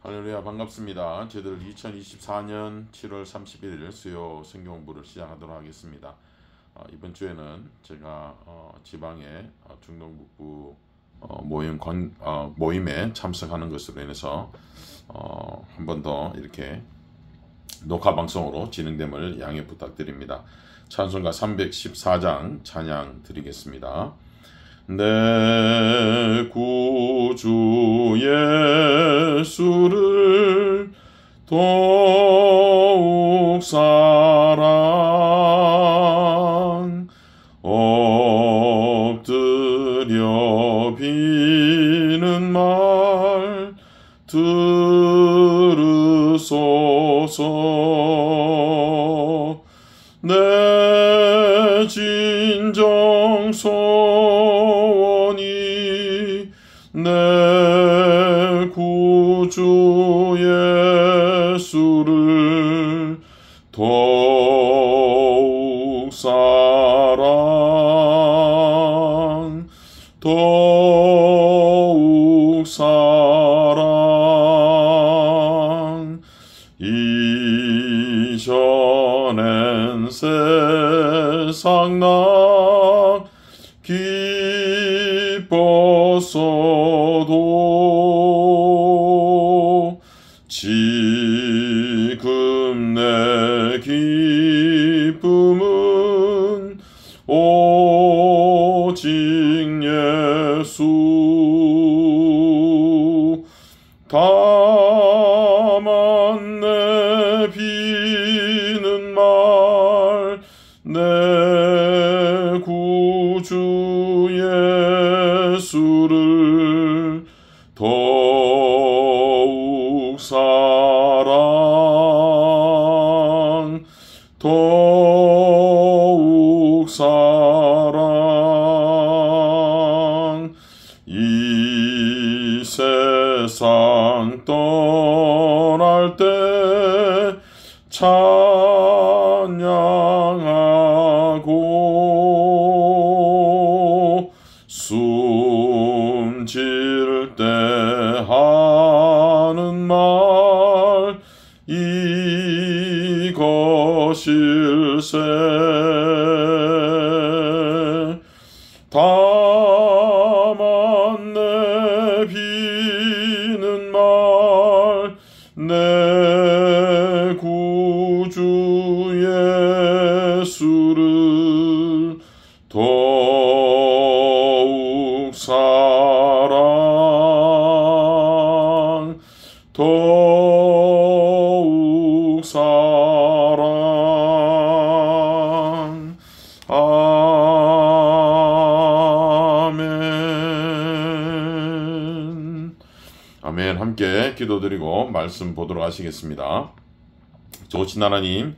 할렐루야, 반갑습니다. 저희들 2024년 7월 31일 수요 성경공부를 시작하도록 하겠습니다. 이번 주에는 제가 지방의 중동북부 모임에 참석하는 것으로 인해서 한 번 더 이렇게 녹화 방송으로 진행됨을 양해 부탁드립니다. 찬송가 314장 찬양 드리겠습니다. 내 구주 예수를 더욱 사랑 엎드려 비는 말 들으소서. 내 진정 소원이 내 구주 예수를 더욱 사랑 더욱 사랑 이전엔 세상 나 기뻤어도 지금 내 기쁨은 오직 예수. 다만 내 비는 말 내 구주 예수를 더욱 사랑 더욱 사랑 이 세상 떠날 때 찬양하고 숨질 때 하는 말 이것일세. 다만 내 비는 말 내 구주 예수를 더욱 사랑 더욱 사랑. 아멘. 아멘. 함께 기도드리고 말씀 보도록 하시겠습니다. 좋으신 하나님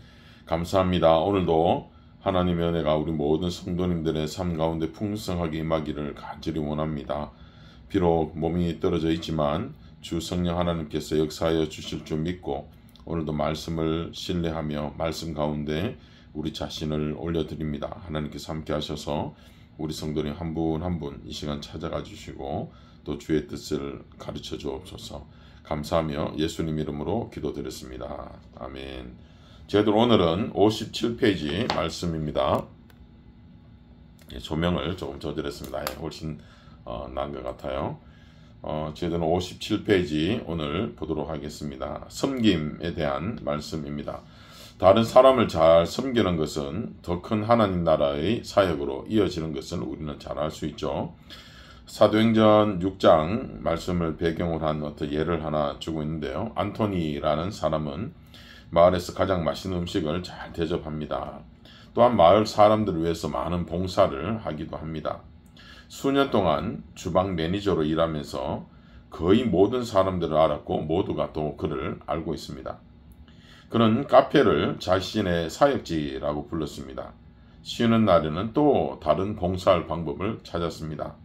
감사합니다. 오늘도 하나님의 은혜가 우리 모든 성도님들의 삶 가운데 풍성하게 임하기를 간절히 원합니다. 비록 몸이 떨어져 있지만 주 성령 하나님께서 역사하여 주실 줄 믿고 오늘도 말씀을 신뢰하며 말씀 가운데 우리 자신을 올려드립니다. 하나님께서 함께 하셔서 우리 성도님 한 분 한 분 이 시간 찾아가 주시고 또 주의 뜻을 가르쳐 주옵소서. 감사하며 예수님 이름으로 기도드렸습니다. 아멘. 저희들 오늘은 57페이지 말씀입니다. 조명을 조금 조절했습니다. 훨씬 나은 것 같아요. 저희들은 57페이지 오늘 보도록 하겠습니다. 섬김에 대한 말씀입니다. 다른 사람을 잘 섬기는 것은 더 큰 하나님 나라의 사역으로 이어지는 것을 우리는 잘 알 수 있죠. 사도행전 6장 말씀을 배경으로 한 어떤 예를 하나 주고 있는데요. 안토니라는 사람은 마을에서 가장 맛있는 음식을 잘 대접합니다. 또한 마을 사람들을 위해서 많은 봉사를 하기도 합니다. 수년 동안 주방 매니저로 일하면서 거의 모든 사람들을 알았고 모두가 또 그를 알고 있습니다. 그는 카페를 자신의 사역지라고 불렀습니다. 쉬는 날에는 또 다른 봉사할 방법을 찾았습니다.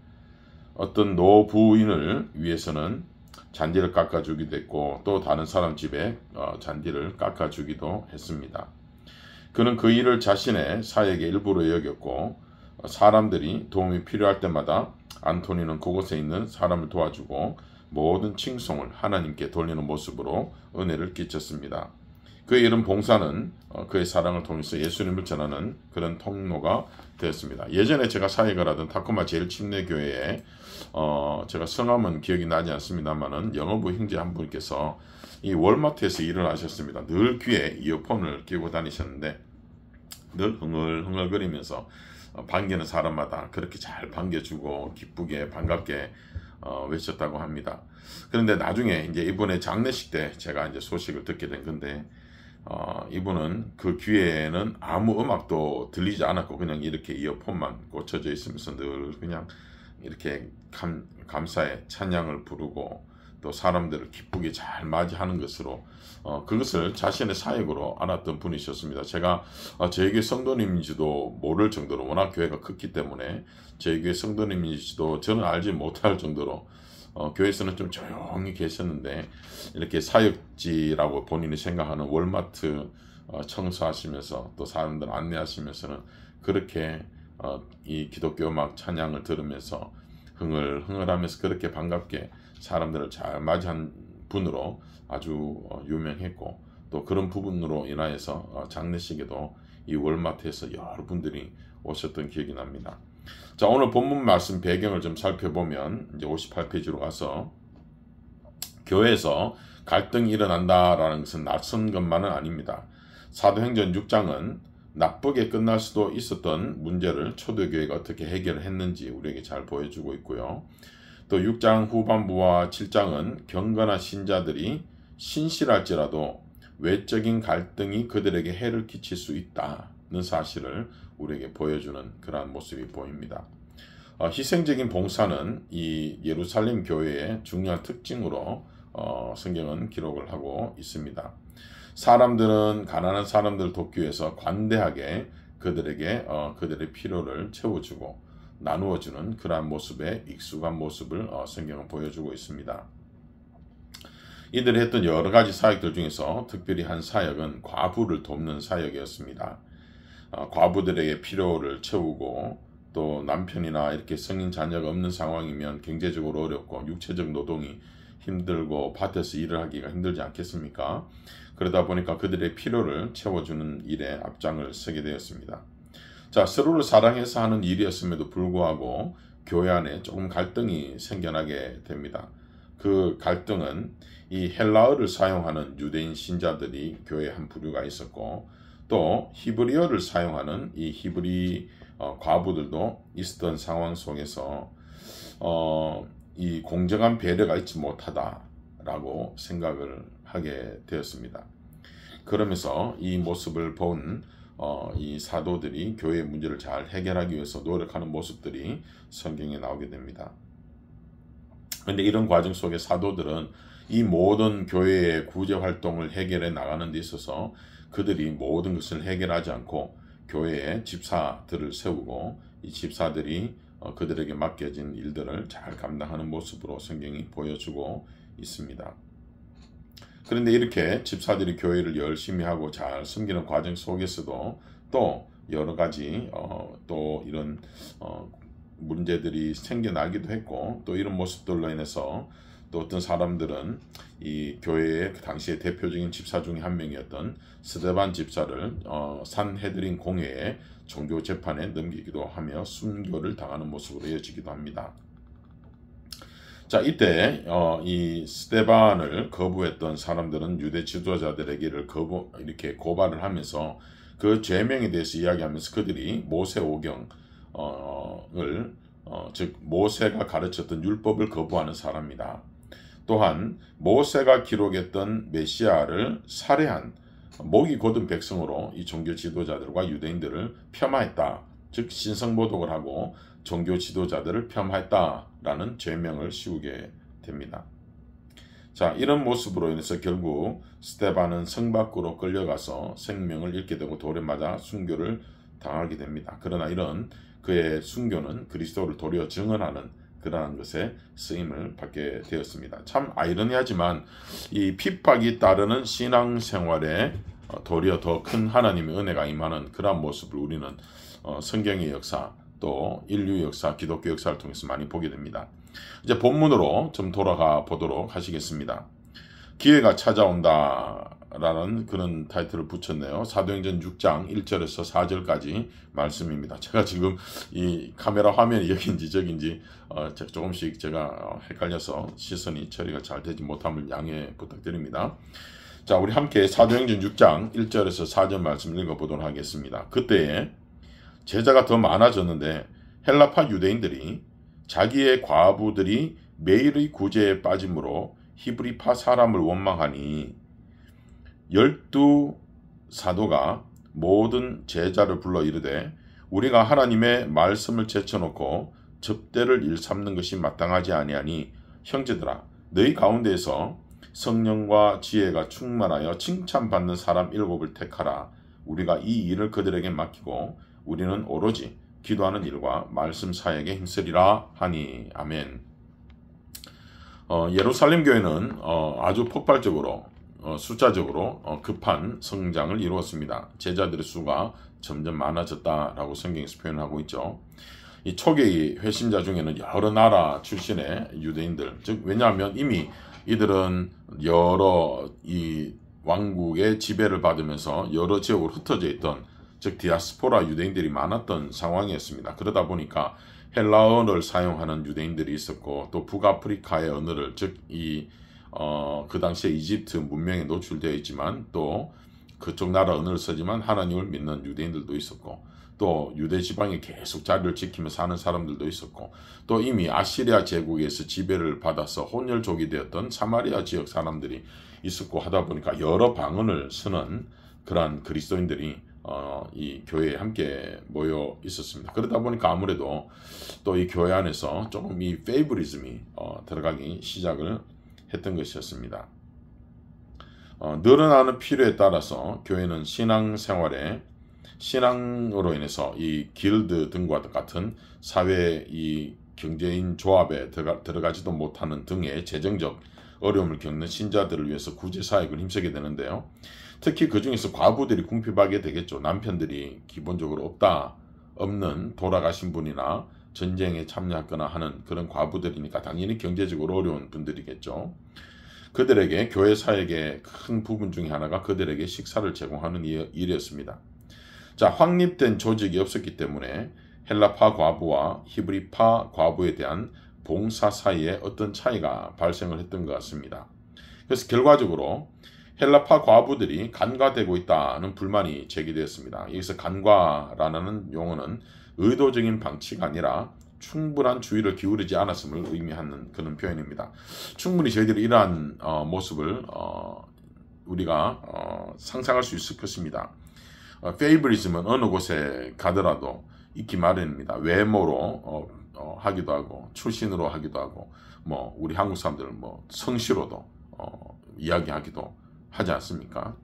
어떤 노부인을 위해서는 잔디를 깎아주기도 했고 또 다른 사람 집에 잔디를 깎아주기도 했습니다. 그는 그 일을 자신의 사역의 일부로 여겼고 사람들이 도움이 필요할 때마다 안토니는 그곳에 있는 사람을 도와주고 모든 칭송을 하나님께 돌리는 모습으로 은혜를 끼쳤습니다. 그의 이런 봉사는 그의 사랑을 통해서 예수님을 전하는 그런 통로가 되었습니다. 예전에 제가 사역을 하던 타코마 제일침례교회에 제가 성함은 기억이 나지 않습니다만은 영어부 형제 한 분께서 이 월마트에서 일을 하셨습니다. 늘 귀에 이어폰을 끼고 다니셨는데 늘 흥얼흥얼거리면서 반기는 사람마다 그렇게 잘 반겨주고 기쁘게 반갑게 외쳤다고 합니다. 그런데 나중에 이제 이번에 장례식 때 제가 이제 소식을 듣게 된 건데 이분은 그 귀에는 아무 음악도 들리지 않았고 그냥 이렇게 이어폰만 꽂혀져 있으면서 늘 그냥 이렇게 감사의 찬양을 부르고 또 사람들을 기쁘게 잘 맞이하는 것으로 그것을 자신의 사역으로 알았던 분이셨습니다. 제가 저희 교회 성도님인지도 모를 정도로 워낙 교회가 컸기 때문에 저희 교회 성도님인지도 저는 알지 못할 정도로 교회에서는 좀 조용히 계셨는데 이렇게 사역지라고 본인이 생각하는 월마트 청소하시면서 또 사람들 안내하시면서는 그렇게 이 기독교 음악 찬양을 들으면서 흥얼흥얼하면서 그렇게 반갑게 사람들을 잘 맞이한 분으로 아주 유명했고 또 그런 부분으로 인하여서 장례식에도 이 월마트에서 여러 분들이 오셨던 기억이 납니다. 자, 오늘 본문 말씀 배경을 좀 살펴보면 이제 58페이지로 가서 교회에서 갈등이 일어난다라는 것은 낯선 것만은 아닙니다. 사도행전 6장은 나쁘게 끝날 수도 있었던 문제를 초대교회가 어떻게 해결을 했는지 우리에게 잘 보여주고 있고요. 또 6장 후반부와 7장은 경건한 신자들이 신실할지라도 외적인 갈등이 그들에게 해를 끼칠 수 있다는 사실을 우리에게 보여주는 그러한 모습이 보입니다. 희생적인 봉사는 이 예루살렘 교회의 중요한 특징으로 성경은 기록을 하고 있습니다. 사람들은 가난한 사람들을 돕기 위해서 관대하게 그들에게 그들의 필요를 채워주고 나누어주는 그러한 모습에 익숙한 모습을 성경은 보여주고 있습니다. 이들이 했던 여러 가지 사역들 중에서 특별히 한 사역은 과부를 돕는 사역이었습니다. 과부들에게 필요를 채우고 또 남편이나 이렇게 성인 자녀가 없는 상황이면 경제적으로 어렵고 육체적 노동이 힘들고 밭에서 일을 하기가 힘들지 않겠습니까? 그러다 보니까 그들의 필요를 채워주는 일에 앞장을 서게 되었습니다. 자, 서로를 사랑해서 하는 일이었음에도 불구하고 교회 안에 조금 갈등이 생겨나게 됩니다. 그 갈등은 이 헬라어를 사용하는 유대인 신자들이 교회에 한 부류가 있었고 또 히브리어를 사용하는 이 히브리 과부들도 있었던 상황 속에서 이 공정한 배려가 있지 못하다라고 생각을 하게 되었습니다. 그러면서 이 모습을 본 이 사도들이 교회의 문제를 잘 해결하기 위해서 노력하는 모습들이 성경에 나오게 됩니다. 그런데 이런 과정 속에 사도들은 이 모든 교회의 구제 활동을 해결해 나가는 데 있어서 그들이 모든 것을 해결하지 않고 교회에 집사들을 세우고 이 집사들이 그들에게 맡겨진 일들을 잘 감당하는 모습으로 성경이 보여주고 있습니다. 그런데 이렇게 집사들이 교회를 열심히 하고 잘 섬기는 과정 속에서도 또 여러 가지 또 이런 문제들이 생겨나기도 했고 또 이런 모습들로 인해서 또 어떤 사람들은 이 교회의 그 당시의 대표적인 집사 중에 한 명이었던 스데반 집사를 산헤드린 공회에 종교 재판에 넘기기도 하며 순교를 당하는 모습으로 이어지기도 합니다. 자, 이때 이 스데반을 거부했던 사람들은 유대 지도자들에게 이렇게 고발을 하면서 그 죄명에 대해서 이야기하면서 그들이 모세 오경을 즉 모세가 가르쳤던 율법을 거부하는 사람이다. 또한 모세가 기록했던 메시아를 살해한 목이 곧은 백성으로 이 종교 지도자들과 유대인들을 폄하했다. 즉 신성모독을 하고 종교 지도자들을 폄하했다라는 죄명을 씌우게 됩니다. 자, 이런 모습으로 인해서 결국 스데반은 성 밖으로 끌려가서 생명을 잃게 되고 돌에 맞아 순교를 당하게 됩니다. 그러나 이런 그의 순교는 그리스도를 도리어 증언하는 그러한 것에 쓰임을 받게 되었습니다. 참 아이러니하지만 이 핍박이 따르는 신앙생활에 도리어 더 큰 하나님의 은혜가 임하는 그러한 모습을 우리는 성경의 역사 또 인류 역사, 기독교 역사를 통해서 많이 보게 됩니다. 이제 본문으로 좀 돌아가 보도록 하시겠습니다. 기회가 찾아온다 라는 그런 타이틀을 붙였네요. 사도행전 6장 1절에서 4절까지 말씀입니다. 제가 지금 이 카메라 화면이 여긴지 저긴지 조금씩 제가 헷갈려서 시선이 처리가 잘 되지 못함을 양해 부탁드립니다. 자, 우리 함께 사도행전 6장 1절에서 4절 말씀 읽어보도록 하겠습니다. 그때에 제자가 더 많아졌는데 헬라파 유대인들이 자기의 과부들이 매일의 구제에 빠짐으로 히브리파 사람을 원망하니 12 사도가 모든 제자를 불러 이르되 우리가 하나님의 말씀을 제쳐놓고 접대를 일삼는 것이 마땅하지 아니하니 형제들아 너희 가운데에서 성령과 지혜가 충만하여 칭찬받는 사람 7을 택하라. 우리가 이 일을 그들에게 맡기고 우리는 오로지 기도하는 일과 말씀 사역에 힘쓰리라 하니. 아멘. 예루살렘 교회는 아주 폭발적으로 숫자적으로 급한 성장을 이루었습니다. 제자들의 수가 점점 많아졌다라고 성경에서 표현하고 있죠. 이 초기 회심자 중에는 여러 나라 출신의 유대인들, 즉 왜냐하면 이미 이들은 여러 이 왕국의 지배를 받으면서 여러 지역으로 흩어져 있던, 즉 디아스포라 유대인들이 많았던 상황이었습니다. 그러다 보니까 헬라어를 사용하는 유대인들이 있었고 또 북아프리카의 언어를, 즉 그 당시에 이집트 문명에 노출되어 있지만 또 그쪽 나라 언어를 쓰지만 하나님을 믿는 유대인들도 있었고 또 유대 지방에 계속 자리를 지키며 사는 사람들도 있었고 또 이미 아시리아 제국에서 지배를 받아서 혼혈족이 되었던 사마리아 지역 사람들이 있었고 하다 보니까 여러 방언을 쓰는 그러한 그리스도인들이 이 교회에 함께 모여 있었습니다. 그러다 보니까 아무래도 또 이 교회 안에서 조금 이 페이브리즘이 들어가기 시작을 했던 것이었습니다. 늘어나는 필요에 따라서 교회는 신앙생활에 신앙으로 인해서 이 길드 등과 같은 사회 이 경제인 조합에 들어가지도 못하는 등의 재정적 어려움을 겪는 신자들을 위해서 구제 사역을 힘쓰게 되는데요. 특히 그 중에서 과부들이 궁핍하게 되겠죠. 남편들이 기본적으로 없는 돌아가신 분이나 전쟁에 참여하거나 하는 그런 과부들이니까 당연히 경제적으로 어려운 분들이겠죠. 그들에게 교회 사역의 큰 부분 중에 하나가 그들에게 식사를 제공하는 일이었습니다. 자, 확립된 조직이 없었기 때문에 헬라파 과부와 히브리파 과부에 대한 봉사 사이에 어떤 차이가 발생을 했던 것 같습니다. 그래서 결과적으로 헬라파 과부들이 간과되고 있다는 불만이 제기되었습니다. 여기서 간과라는 용어는 의도적인 방치가 아니라 충분한 주의를 기울이지 않았음을 의미하는 그런 표현입니다. 충분히 저희들이 이러한 모습을 우리가 상상할 수 있을 것입니다. 페이브리즘은 어느 곳에 가더라도 있기 마련입니다. 외모로 하기도 하고 출신으로 하기도 하고 뭐 우리 한국 사람들은 뭐 성씨로도 이야기하기도 하지 않습니까?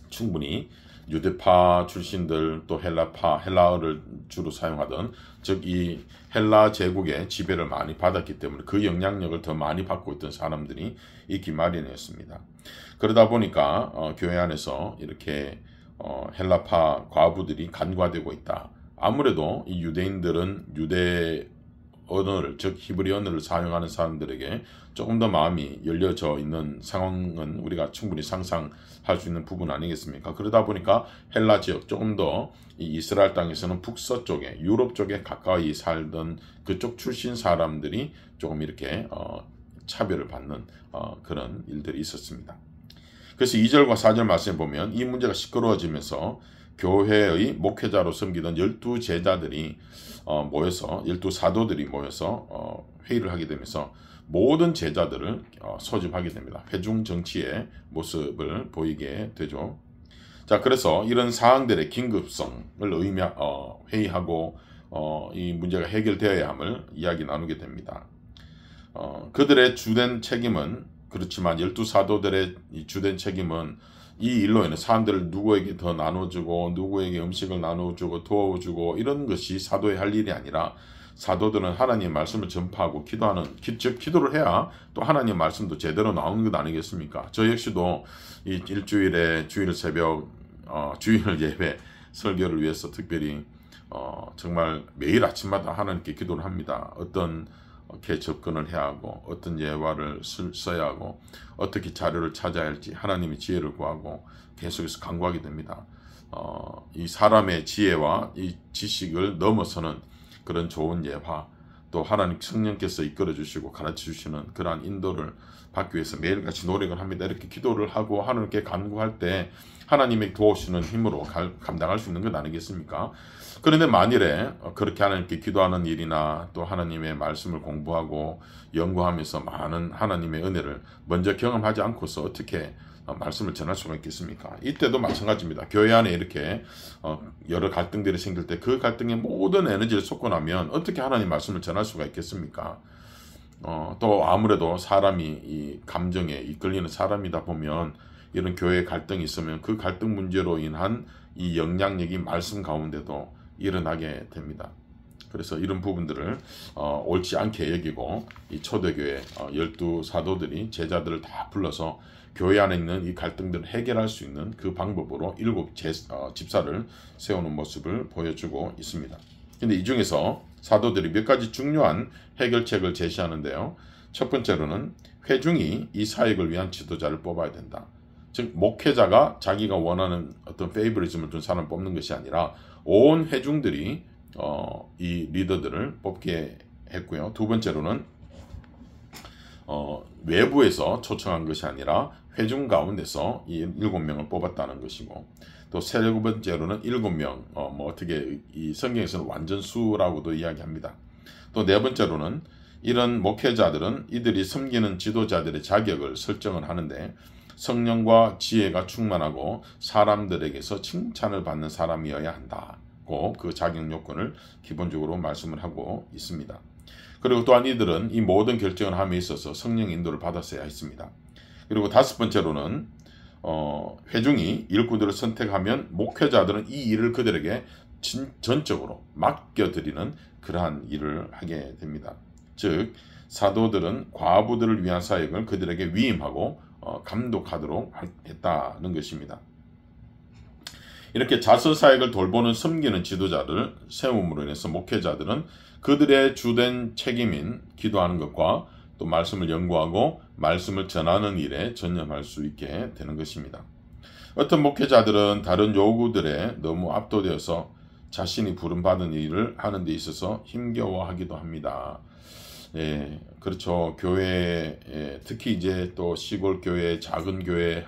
충분히 유대파 출신들 또 헬라어를 주로 사용하던, 즉 이 헬라 제국의 지배를 많이 받았기 때문에 그 영향력을 더 많이 받고 있던 사람들이 있기 마련이었습니다. 그러다 보니까 교회 안에서 이렇게 헬라파 과부들이 간과되고 있다. 아무래도 이 유대인들은 유대 언어를, 즉 히브리 언어를 사용하는 사람들에게 조금 더 마음이 열려져 있는 상황은 우리가 충분히 상상할 수 있는 부분 아니겠습니까? 그러다 보니까 헬라 지역, 조금 더 이 이스라엘 땅에서는 북서쪽에 유럽 쪽에 가까이 살던 그쪽 출신 사람들이 조금 이렇게 차별을 받는 그런 일들이 있었습니다. 그래서 2절과 4절 말씀에 보면 이 문제가 시끄러워지면서 교회의 목회자로 섬기던 12 제자들이 모여서 12 사도들이 모여서 회의를 하게 되면서 모든 제자들을 소집하게 됩니다. 회중 정치의 모습을 보이게 되죠. 자, 그래서 이런 사항들의 긴급성을 회의하고 이 문제가 해결되어야 함을 이야기 나누게 됩니다. 그들의 주된 책임은, 그렇지만 12 사도들의 이 주된 책임은 이 일로 인해 사람들을 누구에게 더 나눠주고 누구에게 음식을 나눠주고 도와주고 이런 것이 사도의 할 일이 아니라, 사도들은 하나님의 말씀을 전파하고 즉 기도를 해야 또 하나님의 말씀도 제대로 나오는 것 아니겠습니까? 저 역시도 이 일주일에 주일 새벽 주일 예배 설교를 위해서 특별히 정말 매일 아침마다 하나님께 기도를 합니다. 어떻게 접근을 해야 하고 어떤 예화를 써야 하고 어떻게 자료를 찾아야 할지 하나님의 지혜를 구하고 계속해서 간구하게 됩니다. 이 사람의 지혜와 이 지식을 넘어서는 그런 좋은 예화, 또 하나님 성령께서 이끌어 주시고 가르쳐 주시는 그러한 인도를 받기 위해서 매일같이 노력을 합니다. 이렇게 기도를 하고 하나님께 간구할 때 하나님의 도우시는 힘으로 감당할 수 있는 것 아니겠습니까? 그런데 만일에 그렇게 하나님께 기도하는 일이나 또 하나님의 말씀을 공부하고 연구하면서 많은 하나님의 은혜를 먼저 경험하지 않고서 어떻게 말씀을 전할 수가 있겠습니까? 이때도 마찬가지입니다. 교회 안에 이렇게 여러 갈등들이 생길 때 그 갈등에 모든 에너지를 쏟고 나면 어떻게 하나님 말씀을 전할 수가 있겠습니까? 또 아무래도 사람이 이 감정에 이끌리는 사람이다 보면 이런 교회 갈등이 있으면 그 갈등 문제로 인한 이 영향력이 말씀 가운데도 일어나게 됩니다. 그래서 이런 부분들을 옳지 않게 여기고 이 초대교회 12사도들이 제자들을 다 불러서 교회 안에 있는 이 갈등들을 해결할 수 있는 그 방법으로 7 집사를 세우는 모습을 보여주고 있습니다. 근데 이 중에서 사도들이 몇 가지 중요한 해결책을 제시하는데요. 첫 번째로는 회중이 이 사역을 위한 지도자를 뽑아야 된다. 즉 목회자가 자기가 원하는 어떤 페이버리즘을 준 사람을 뽑는 것이 아니라 온 회중들이 이 리더들을 뽑게 했고요. 두 번째로는 외부에서 초청한 것이 아니라 회중 가운데서 이 7명을 뽑았다는 것이고, 또 세 번째로는 7명, 어떻게 이 성경에서는 완전수라고도 이야기합니다. 또 네 번째로는 이런 목회자들은 이들이 섬기는 지도자들의 자격을 설정을 하는데 성령과 지혜가 충만하고 사람들에게서 칭찬을 받는 사람이어야 한다고 그 자격 요건을 기본적으로 말씀을 하고 있습니다. 그리고 또한 이들은 이 모든 결정을 함에 있어서 성령 인도를 받았어야 했습니다. 그리고 다섯 번째로는 회중이 일꾼들을 선택하면 목회자들은 이 일을 그들에게 전적으로 맡겨드리는 그러한 일을 하게 됩니다. 즉 사도들은 과부들을 위한 사역을 그들에게 위임하고 감독하도록 했다는 것입니다. 이렇게 자선 사역을 돌보는 섬기는 지도자를 세움으로 인해서 목회자들은 그들의 주된 책임인 기도하는 것과 또 말씀을 연구하고 말씀을 전하는 일에 전념할 수 있게 되는 것입니다. 어떤 목회자들은 다른 요구들에 너무 압도되어서 자신이 부름받은 일을 하는 데 있어서 힘겨워하기도 합니다. 예, 그렇죠. 교회, 특히 이제 또 시골 교회, 작은 교회,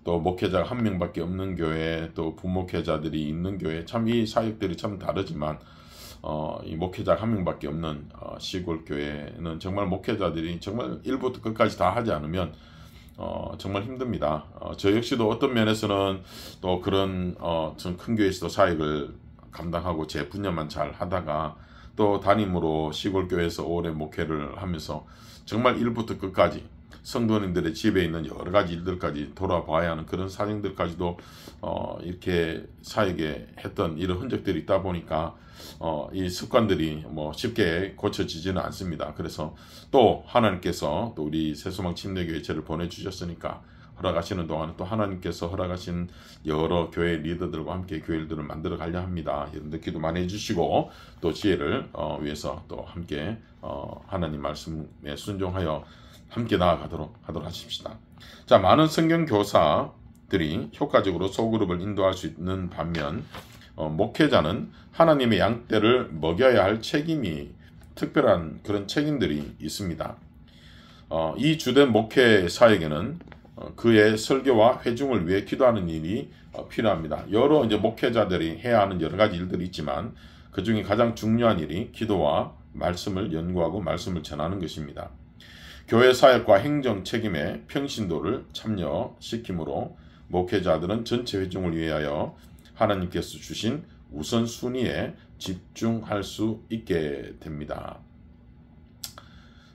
또 목회자가 한 명밖에 없는 교회, 또 부목회자들이 있는 교회, 참 이 사역들이 참 다르지만 이 목회자가 한 명밖에 없는 시골 교회는 정말 목회자들이 정말 1부터 끝까지 다 하지 않으면 정말 힘듭니다. 저 역시도 어떤 면에서는 또 그런 전 큰 교회에서도 사역을 감당하고 제 분야만 잘 하다가 또 담임으로 시골 교회에서 오래 목회를 하면서 정말 1부터 끝까지 성도님들의 집에 있는 여러 가지 일들까지 돌아봐야 하는 그런 사정들까지도 이렇게 사역에 했던 이런 흔적들이 있다 보니까 이 습관들이 뭐 쉽게 고쳐지지는 않습니다. 그래서 또 하나님께서 또 우리 새소망 침례교회 저를 보내주셨으니까 허락하시는 동안 또 하나님께서 허락하신 여러 교회 리더들과 함께 교회들을 만들어 가려 합니다. 여러분들 기도 많이 해주시고 또 지혜를 위해서 또 함께 하나님 말씀에 순종하여 함께 나아가도록 하십시다. 자, 많은 성경 교사들이 효과적으로 소그룹을 인도할 수 있는 반면 목회자는 하나님의 양떼를 먹여야 할 책임이 특별한 그런 책임들이 있습니다. 이 주된 목회 사역에는 그의 설교와 회중을 위해 기도하는 일이 필요합니다. 여러 이제 목회자들이 해야 하는 여러 가지 일들이 있지만 그 중에 가장 중요한 일이 기도와 말씀을 연구하고 말씀을 전하는 것입니다. 교회 사역과 행정 책임에 평신도를 참여시키므로 목회자들은 전체 회중을 위하여 하나님께서 주신 우선순위에 집중할 수 있게 됩니다.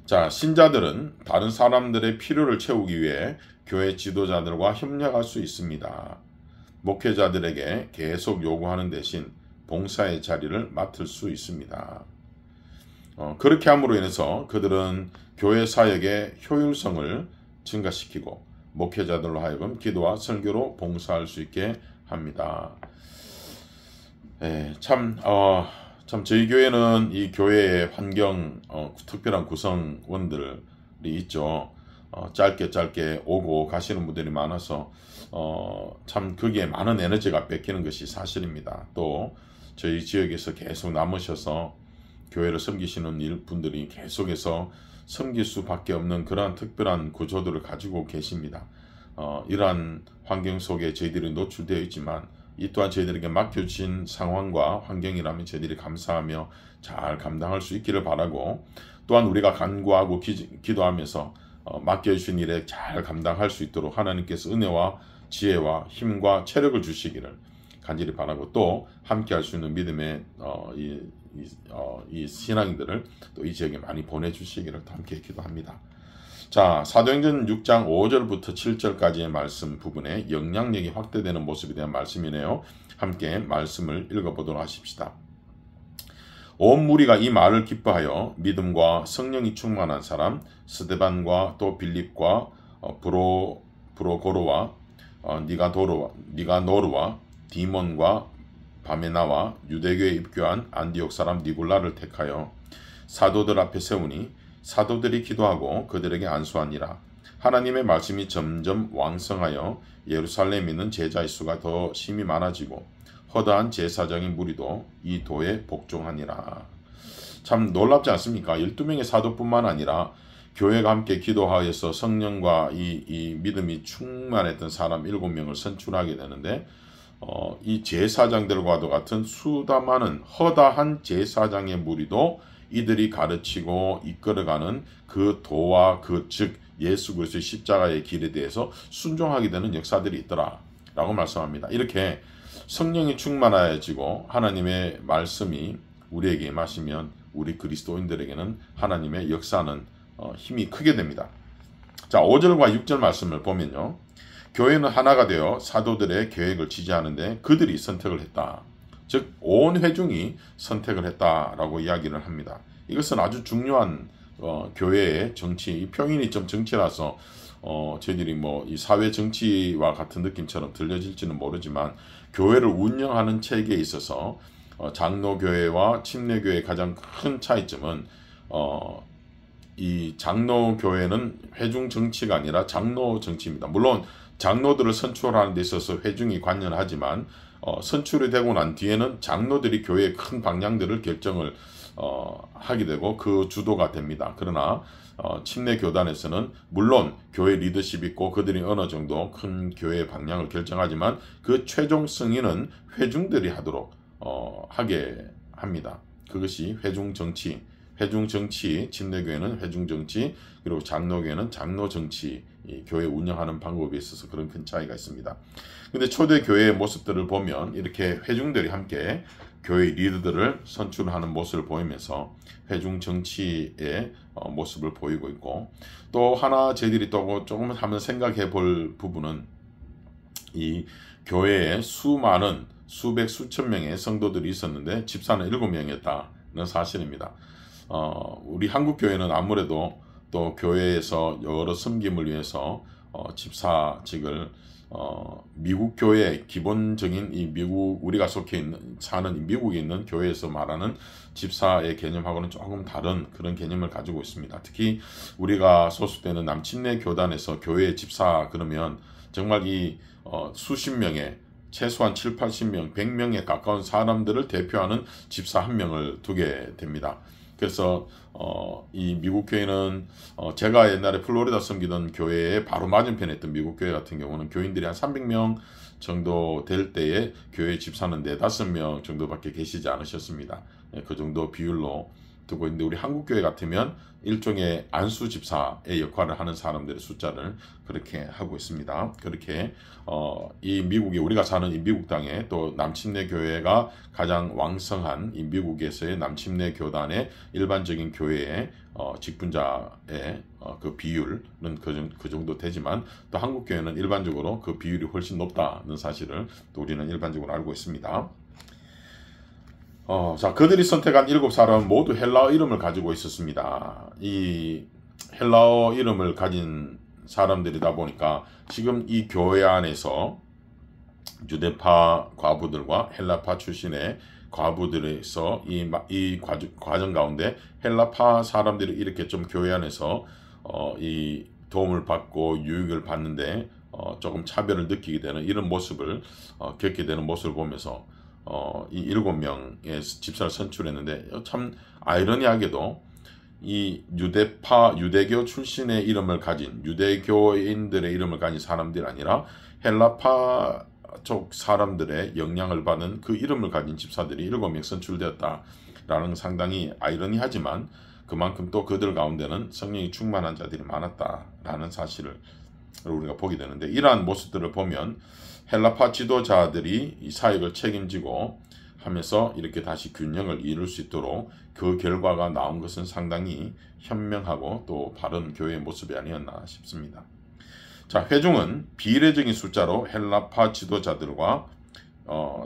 자, 신자들은 다른 사람들의 필요를 채우기 위해 교회 지도자들과 협력할 수 있습니다. 목회자들에게 계속 요구하는 대신 봉사의 자리를 맡을 수 있습니다. 그렇게 함으로 인해서 그들은 교회 사역의 효율성을 증가시키고 목회자들로 하여금 기도와 설교로 봉사할 수 있게 합니다. 참 저희 교회는 이 교회의 환경, 특별한 구성원들이 있죠. 짧게 오고 가시는 분들이 많아서 참 거기에 많은 에너지가 뺏기는 것이 사실입니다. 또 저희 지역에서 계속 남으셔서 교회를 섬기시는 분들이 계속해서 섬길 수밖에 없는 그러한 특별한 구조들을 가지고 계십니다. 이러한 환경 속에 저희들이 노출되어 있지만 이 또한 저희들에게 맡겨주신 상황과 환경이라면 저희들이 감사하며 잘 감당할 수 있기를 바라고, 또한 우리가 간구하고 기도하면서 맡겨주신 일에 잘 감당할 수 있도록 하나님께서 은혜와 지혜와 힘과 체력을 주시기를 간절히 바라고, 또 함께 할 수 있는 믿음의 이 신앙인들을 또 이 지역에 많이 보내주시기를 함께 기도합니다. 자, 사도행전 6장 5절부터 7절까지의 말씀 부분에 영향력이 확대되는 모습에 대한 말씀이네요. 함께 말씀을 읽어보도록 하십시다. 온 무리가 이 말을 기뻐하여 믿음과 성령이 충만한 사람 스데반과 또 빌립과 브로고로와 니가노르와 디몬과 바메나와 유대교에 입교한 안디옥 사람 니굴라를 택하여 사도들 앞에 세우니 사도들이 기도하고 그들에게 안수하니라. 하나님의 말씀이 점점 왕성하여 예루살렘에 있는 제자의 수가 더 심히 많아지고 허다한 제사장인 무리도 이 도에 복종하니라. 참 놀랍지 않습니까? 12명의 사도뿐만 아니라 교회가 함께 기도하여서 성령과 이 믿음이 충만했던 사람 7명을 선출하게 되는데, 이 제사장들과도 같은 수많은 허다한 제사장의 무리도 이들이 가르치고 이끌어가는 그 도와 즉 예수 그리스도의 십자가의 길에 대해서 순종하게 되는 역사들이 있더라 라고 말씀합니다. 이렇게 성령이 충만해지고 하나님의 말씀이 우리에게 임하시면 우리 그리스도인들에게는 하나님의 역사는 힘이 크게 됩니다. 자, 5절과 6절 말씀을 보면요, 교회는 하나가 되어 사도들의 계획을 지지하는데 그들이 선택을 했다. 즉 온 회중이 선택을 했다라고 이야기를 합니다. 이것은 아주 중요한 교회의 정치, 이 표현이 좀 정치라서 저희들이 이 사회 정치와 같은 느낌처럼 들려질지는 모르지만, 교회를 운영하는 체계에 있어서 장로교회와 침례교회의 가장 큰 차이점은 이 장로교회는 회중 정치가 아니라 장로 정치입니다. 물론 장로들을 선출하는 데 있어서 회중이 관여하지만 선출이 되고 난 뒤에는 장로들이 교회의 큰 방향들을 결정을 하게 되고 그 주도가 됩니다. 그러나 침례 교단에서는 물론 교회 리더십이 있고 그들이 어느 정도 큰 교회의 방향을 결정하지만 그 최종 승인은 회중들이 하도록 하게 합니다. 그것이 회중 정치, 침례교회는 회중 정치, 그리고 장로교회는 장로 정치, 교회 운영하는 방법에 있어서 그런 큰 차이가 있습니다. 근데 초대 교회의 모습들을 보면 이렇게 회중들이 함께 교회 리더들을 선출하는 모습을 보이면서 회중 정치의 모습을 보이고 있고, 또 하나 저희들이 또 조금 한번 생각해 볼 부분은 이 교회에 수많은 수천 명의 성도들이 있었는데 집사는 7명이었다는 사실입니다. 우리 한국교회는 아무래도 또 교회에서 여러 섬김을 위해서 집사직을 미국 교회 기본적인 이 미국 우리가 사는 미국에 있는 교회에서 말하는 집사의 개념하고는 조금 다른 그런 개념을 가지고 있습니다. 특히 우리가 소속되는 남침례 교단에서 교회 집사 그러면 정말 이 수십 명의 최소한 7, 80명, 100명에 가까운 사람들을 대표하는 집사 한 명을 두게 됩니다. 그래서 이 미국 교회는 제가 옛날에 플로리다 섬기던 교회에 바로 맞은편에 있던 미국 교회 같은 경우는 교인들이 한 300명 정도 될 때에 교회 집사는 4, 5명 정도밖에 계시지 않으셨습니다. 그 정도 비율로 두고 있는데, 우리 한국교회 같으면 일종의 안수 집사의 역할을 하는 사람들의 숫자를 그렇게 하고 있습니다. 그렇게 이 미국이 우리가 사는 이 미국 땅에 또 남침례 교회가 가장 왕성한 이 미국에서의 남침례 교단의 일반적인 교회의 직분자의 그 비율은 그 정도 되지만, 또 한국교회는 일반적으로 그 비율이 훨씬 높다는 사실을 또 우리는 일반적으로 알고 있습니다. 자, 그들이 선택한 7사람은 모두 헬라어 이름을 가지고 있었습니다. 이 헬라어 이름을 가진 사람들이다 보니까 지금 이 교회 안에서 유대파 과부들과 헬라파 출신의 과부들에서 이 과정 가운데 헬라파 사람들이 이렇게 좀 교회 안에서 이 도움을 받고 유익을 받는데 조금 차별을 느끼게 되는 이런 모습을 겪게 되는 모습을 보면서 이 7명의 집사를 선출했는데 참 아이러니하게도 이 유대교 출신의 이름을 가진 유대교인들의 이름을 가진 사람들이 아니라 헬라파 쪽 사람들의 영향을 받은 그 이름을 가진 집사들이 7명 선출되었다라는 상당히 아이러니하지만 그만큼 또 그들 가운데는 성령이 충만한 자들이 많았다라는 사실을 우리가 보게 되는데, 이러한 모습들을 보면 헬라파 지도자들이 이 사역을 책임지고 하면서 이렇게 다시 균형을 이룰 수 있도록 그 결과가 나온 것은 상당히 현명하고 또 바른 교회의 모습이 아니었나 싶습니다. 자, 회중은 비례적인 숫자로 헬라파 지도자들과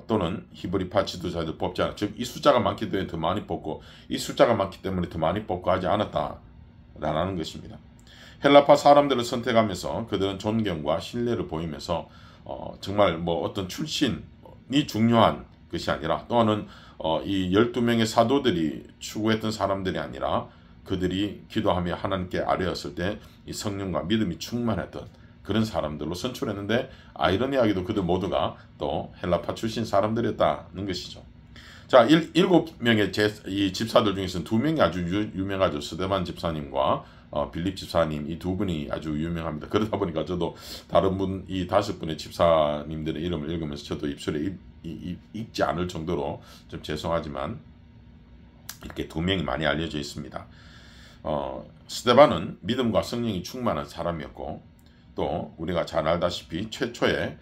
또는 히브리파 지도자들 뽑지 않아. 즉, 이 숫자가 많기 때문에 더 많이 뽑고 이 숫자가 많기 때문에 더 많이 뽑고 하지 않았다라는 것입니다. 헬라파 사람들을 선택하면서 그들은 존경과 신뢰를 보이면서 정말 뭐 어떤 출신이 중요한 것이 아니라, 또는 이 12명의 사도들이 추구했던 사람들이 아니라 그들이 기도하며 하나님께 아뢰었을 때 이 성령과 믿음이 충만했던 그런 사람들로 선출했는데, 아이러니하게도 그들 모두가 또 헬라파 출신 사람들이었다는 것이죠. 자, 7명의 이 집사들 중에서는 2명이 아주 유명하죠. 스데반 집사님과 빌립 집사님, 이 두 분이 아주 유명합니다. 그러다 보니까 저도 다른 분, 이 5분의 집사님들의 이름을 읽으면서 저도 입술에 읽지 않을 정도로 좀 죄송하지만 이렇게 2명이 많이 알려져 있습니다. 스데반은 믿음과 성령이 충만한 사람이었고, 또 우리가 잘 알다시피 최초에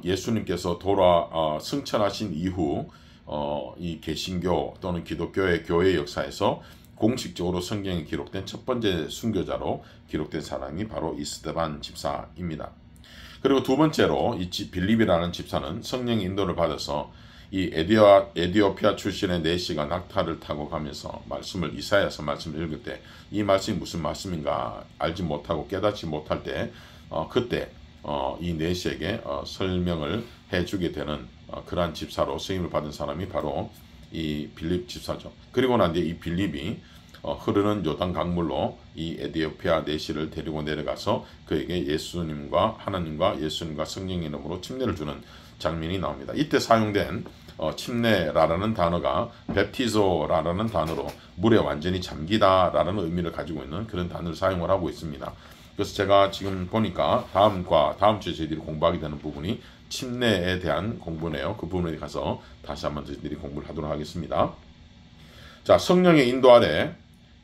예수님께서 승천하신 이후 이 개신교 또는 기독교의 교회 역사에서 공식적으로 성경에 기록된 첫 번째 순교자로 기록된 사람이 바로 이 스데반 집사입니다. 그리고 두 번째로 이 빌립이라는 집사는 성령의 인도를 받아서 이 에디오피아 출신의 네시가 낙타를 타고 가면서 이사야서 말씀을 읽을 때 이 말씀이 무슨 말씀인가 알지 못하고 깨닫지 못할 때 그때 이 네시에게 설명을 해주게 되는 그러한 집사로 쓰임을 받은 사람이 바로 이 빌립 집사죠. 그리고 난 뒤에 이 빌립이 흐르는 요단 강물로 이 에디오피아 네시를 데리고 내려가서 그에게 하나님과 예수님과 성령의 이름으로 침례를 주는 장면이 나옵니다. 이때 사용된 침례라는 단어가 베프티조라는 단어로 물에 완전히 잠기다라는 의미를 가지고 있는 그런 단어를 사용을 하고 있습니다. 그래서 제가 지금 보니까 다음 주에 저희들이 공부하게 되는 부분이 침례에 대한 공부네요. 그 부분에 가서 다시 한번 저희들이 공부를 하도록 하겠습니다. 자, 성령의 인도 아래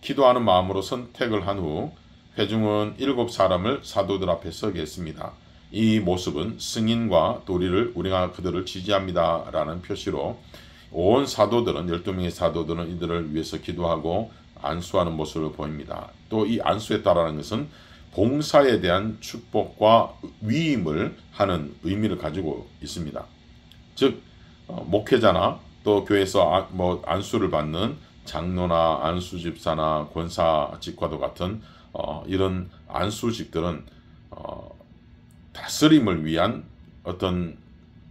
기도하는 마음으로 선택을 한 후 회중은 7사람을 사도들 앞에 서게 했습니다. 이 모습은 승인과 도리를 우리가 그들을 지지합니다 라는 표시로 온 사도들은 12명의 사도들은 이들을 위해서 기도하고 안수하는 모습을 보입니다. 또 이 안수했다라는 것은 봉사에 대한 축복과 위임을 하는 의미를 가지고 있습니다. 즉 목회자나 또 교회에서 안수를 받는 장로나 안수집사나 권사직과도 같은 이런 안수직들은 다스림을 위한 어떤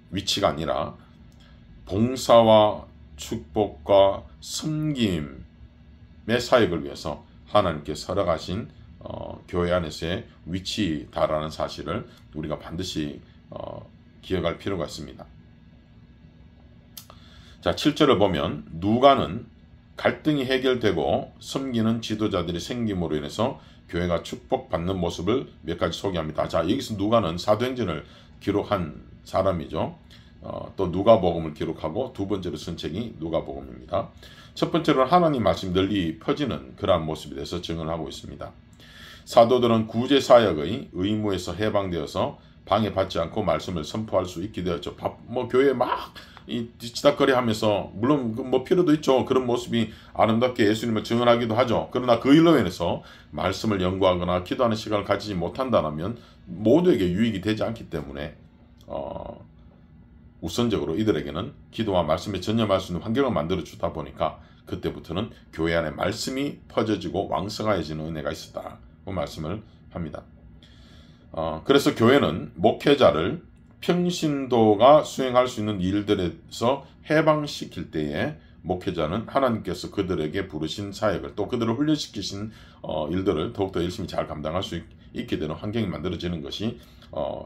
위치가 아니라 봉사와 축복과 섬김의 사역을 위해서 하나님께서 허락하신 교회 안에서의 위치다라는 사실을 우리가 반드시 기억할 필요가 있습니다. 자, 7절을 보면 누가는 갈등이 해결되고 섬기는 지도자들이 생김으로 인해서 교회가 축복받는 모습을 몇 가지 소개합니다. 자, 여기서 누가는 사도행전을 기록한 사람이죠. 또 누가복음을 기록하고 두 번째로 쓴 책이 누가복음입니다. 첫 번째로는 하나님 말씀이 널리 퍼지는 그러한 모습에 대해서 증언을 하고 있습니다. 사도들은 구제사역의 의무에서 해방되어서 방해받지 않고 말씀을 선포할 수 있게 되었죠. 교회에 막 뒤치다거리 하면서, 물론 필요도 있죠. 그런 모습이 아름답게 예수님을 증언하기도 하죠. 그러나 그 일로 인해서 말씀을 연구하거나 기도하는 시간을 가지지 못한다면 모두에게 유익이 되지 않기 때문에 우선적으로 이들에게는 기도와 말씀에 전념할 수 있는 환경을 만들어 주다 보니까 그때부터는 교회 안에 말씀이 퍼져지고 왕성해지는 은혜가 있었다고 말씀을 합니다. 그래서 교회는 목회자를 평신도가 수행할 수 있는 일들에서 해방시킬 때에 목회자는 하나님께서 그들에게 부르신 사역을 또 그들을 훈련시키신 일들을 더욱더 열심히 잘 감당할 수 있게 되는 환경이 만들어지는 것이